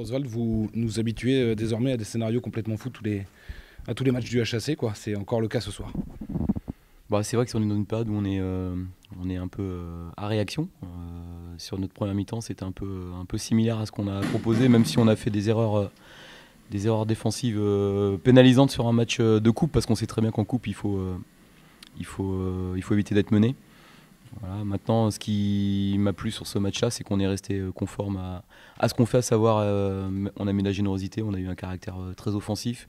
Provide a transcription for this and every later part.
Oswald, vous nous habituez désormais à des scénarios complètement fous à tous les matchs du HAC, quoi. C'est encore le cas ce soir. Bah, c'est vrai que si on est dans une période où on est un peu à réaction. Sur notre première mi-temps, c'était un peu similaire à ce qu'on a proposé, même si on a fait des erreurs défensives pénalisantes sur un match de coupe, parce qu'on sait très bien qu'en coupe, il faut éviter d'être mené. Voilà. Maintenant, ce qui m'a plu sur ce match-là, c'est qu'on est resté conforme à ce qu'on fait, à savoir on a mis de la générosité, on a eu un caractère très offensif,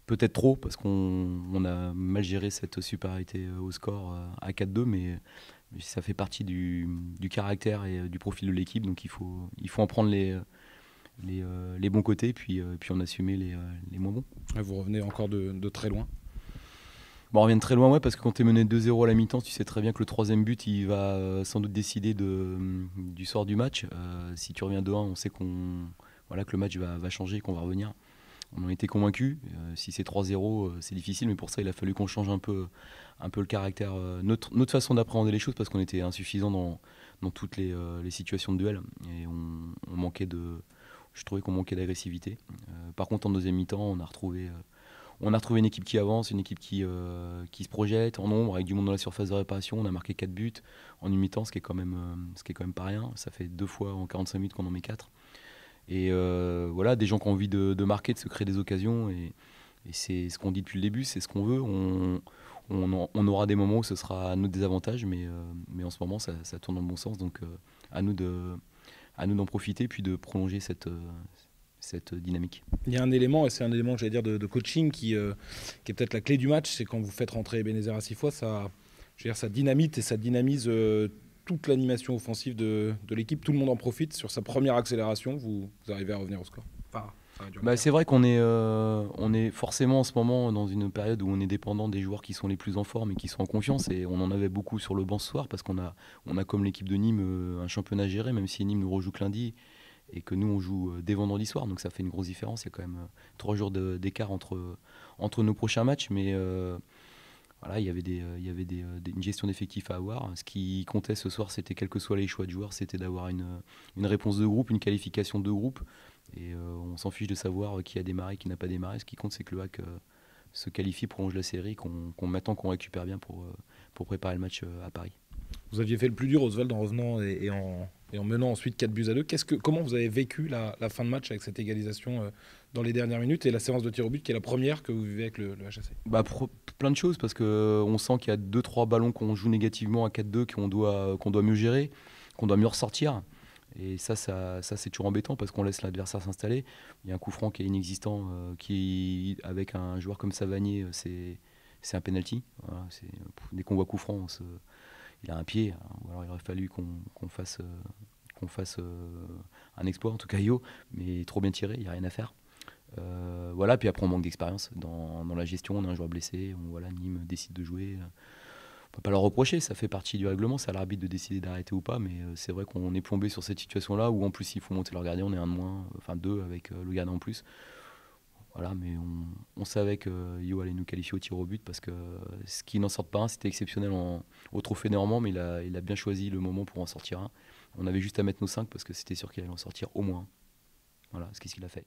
peut-être trop, parce qu'on a mal géré cette supériorité au score à 4-2, mais ça fait partie du caractère et du profil de l'équipe, donc il faut en prendre les bons côtés, puis en assumer les moins bons. Vous revenez encore de très loin. Bon, on revient de très loin, ouais, parce que quand tu es mené 2-0 à la mi-temps, tu sais très bien que le troisième but, il va sans doute décider du sort du match. Si tu reviens 2-1, on sait que le match va changer et qu'on va revenir. On en était convaincus. Si c'est 3-0, c'est difficile, mais pour ça, il a fallu qu'on change un peu le caractère, notre façon d'appréhender les choses, parce qu'on était insuffisant dans toutes les situations de duel. Et je trouvais qu'on manquait d'agressivité. Par contre, en deuxième mi-temps, on a retrouvé une équipe qui avance, une équipe qui se projette en nombre, avec du monde dans la surface de réparation. On a marqué 4 buts en une mi-temps, ce qui est quand même pas rien. Ça fait 2 fois en 45 minutes qu'on en met 4. Et voilà, des gens qui ont envie de marquer, de se créer des occasions. Et c'est ce qu'on dit depuis le début, c'est ce qu'on veut. On aura des moments où ce sera à notre désavantage, mais en ce moment, ça tourne dans le bon sens. Donc à nous d'en profiter, puis de prolonger cette dynamique. Il y a un élément, et c'est un élément, j'allais dire, de coaching qui est peut-être la clé du match, c'est quand vous faites rentrer Ebenezer Assifou, ça dynamite et ça dynamise toute l'animation offensive de l'équipe. Tout le monde en profite. Sur sa première accélération, vous arrivez à revenir au score. Enfin, c'est vrai qu'on est forcément en ce moment dans une période où on est dépendant des joueurs qui sont les plus en forme et qui sont en confiance, et on en avait beaucoup sur le banc ce soir, parce qu'on a comme l'équipe de Nîmes un championnat géré, même si Nîmes nous rejoue que lundi et que nous on joue dès vendredi soir, donc ça fait une grosse différence. Il y a quand même 3 jours d'écart entre nos prochains matchs, mais voilà, il y avait une gestion d'effectifs à avoir. Ce qui comptait ce soir, c'était, quels que soient les choix de joueurs, c'était d'avoir une réponse de groupe, une qualification de groupe. Et on s'en fiche de savoir qui a démarré, qui n'a pas démarré. Ce qui compte, c'est que le HAC se qualifie, prolonge la série, maintenant qu'on récupère bien pour préparer le match à Paris. Vous aviez fait le plus dur, Oswald, en revenant et en menant ensuite 4-2. Comment vous avez vécu la fin de match avec cette égalisation dans les dernières minutes, et la séance de tir au but qui est la première que vous vivez avec le HAC? Plein de choses, parce qu'on sent qu'il y a 2-3 ballons qu'on joue négativement à 4-2, qu'on doit mieux gérer, qu'on doit mieux ressortir. Et ça c'est toujours embêtant, parce qu'on laisse l'adversaire s'installer. Il y a un coup franc qui est inexistant, qui, avec un joueur comme Savanier, c'est un penalty. Voilà, dès qu'on voit coup franc, il a un pied. Alors il aurait fallu qu'on fasse un exploit, en tout cas Yo, mais trop bien tiré, il n'y a rien à faire. Voilà, puis après on manque d'expérience dans la gestion. On a un joueur blessé, Nîmes décide de jouer. On ne peut pas leur reprocher, ça fait partie du règlement, c'est à l'arbitre de décider d'arrêter ou pas, mais c'est vrai qu'on est plombé sur cette situation-là, où en plus il faut monter leur gardien, on est un de moins, enfin 2 avec le gardien en plus. Voilà, mais on savait que Yo allait nous qualifier au tir au but, parce que ce qui n'en sort pas un, c'était exceptionnel au Trophée Normand, mais il a bien choisi le moment pour en sortir un. On avait juste à mettre nos 5, parce que c'était sûr qu'il allait en sortir au moins un. Voilà, c'est ce qu'il a fait.